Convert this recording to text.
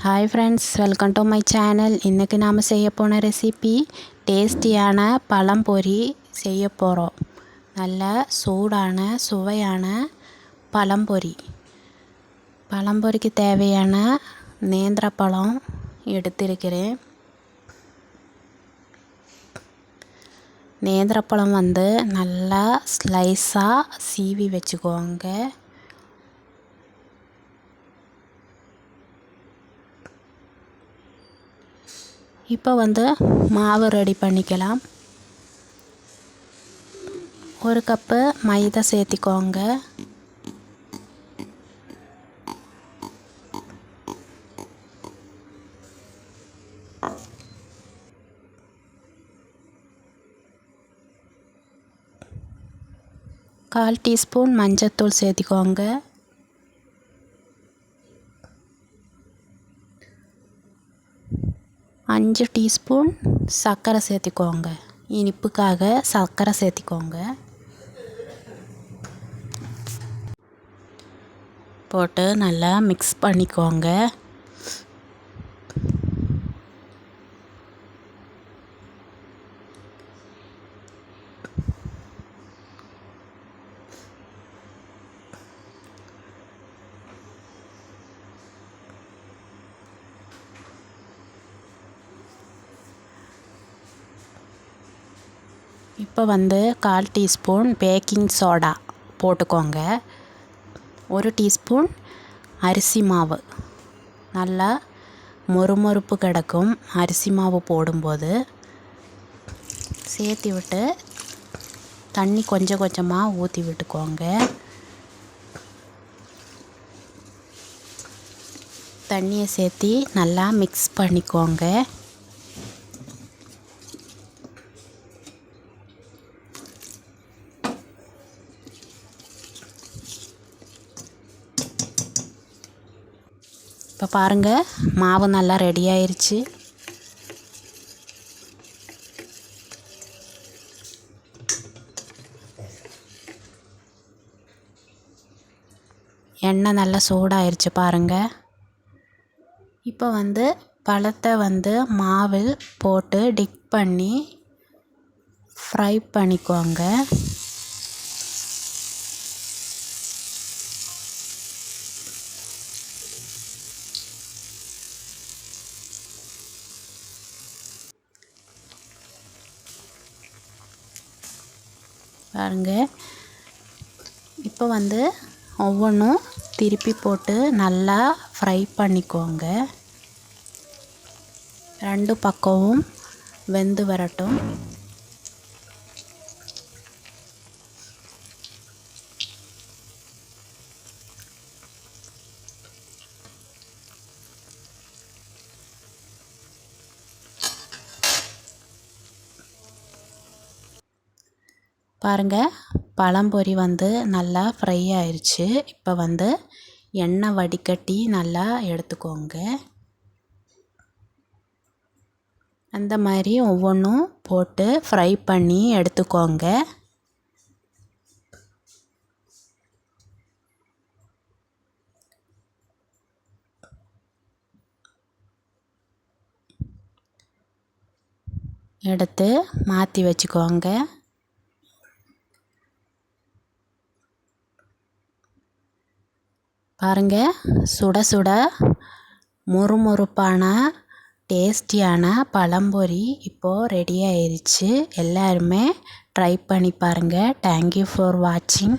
Hi friends, welcome to my channel. இன்றைக்கி நாம் செய்ய போன ரெசிபி டேஸ்டியான பழம்பொரி செய்ய போகிறோம். நல்ல சூடான சுவையான பழம்பொரி. பழம்பொரிக்கு தேவையான நேந்திரப்பழம் எடுத்திருக்கிறேன். நேந்திரப்பழம் நல்லா ஸ்லைஸாக சீவி வச்சுக்கோங்க. இப்போ மாவு ரெடி பண்ணிக்கலாம். 1 கப்பு மைதா சேர்த்திக்கோங்க. கால் டீஸ்பூன் மஞ்சத்தூள் சேர்த்திக்கோங்க. அஞ்சு டீஸ்பூன் சர்க்கரை சேர்த்திக்கோங்க. இனிப்புக்காக சர்க்கரை சேர்த்திக்கோங்க. போட்டு நல்லா மிக்ஸ் பண்ணிக்கோங்க. இப்போ கால் டீஸ்பூன் பேக்கிங் சோடா போட்டுக்கோங்க. 1 டீஸ்பூன் அரிசி மாவு. நல்லா மொறுமொறுப்பு கிடக்கும் அரிசி மாவு போடும்போது. சேர்த்து விட்டு தண்ணி கொஞ்சம் கொஞ்சமாக ஊற்றி விட்டுக்கோங்க. தண்ணியை சேர்த்து நல்லா மிக்ஸ் பண்ணிக்கோங்க. இப்போ பாருங்கள், மாவு நல்லா ரெடி ஆயிருச்சு. எண்ணெய் நல்லா சூடாயிருச்சு பாருங்கள். இப்போ பழத்தை மாவில் போட்டு டிப் பண்ணி ஃப்ரை பண்ணிக்கோங்க. பாருங்க, இப்போ ஒவ்வொன்றும் திருப்பி போட்டு நல்லா ஃப்ரை பண்ணிக்கோங்க. 2 பக்கமும் வெந்து வரட்டும். பாருங்கள், பழம்பொரி நல்லா ஃப்ரை ஆயிடுச்சு. இப்போ எண்ணெய் வடிகட்டி நல்லா எடுத்துக்கோங்க. அந்த மாதிரி ஒவ்வொன்றும் போட்டு ஃப்ரை பண்ணி எடுத்துக்கோங்க. எடுத்து மாற்றி வச்சுக்கோங்க. பாருங்கள், சுட சுட மொறுமொறுப்பான டேஸ்டியான பழம்பொரி இப்போது ரெடி ஆயிருச்சு. எல்லாருமே ட்ரை பண்ணி பாருங்கள். தேங்க்யூ ஃபார் வாட்சிங்.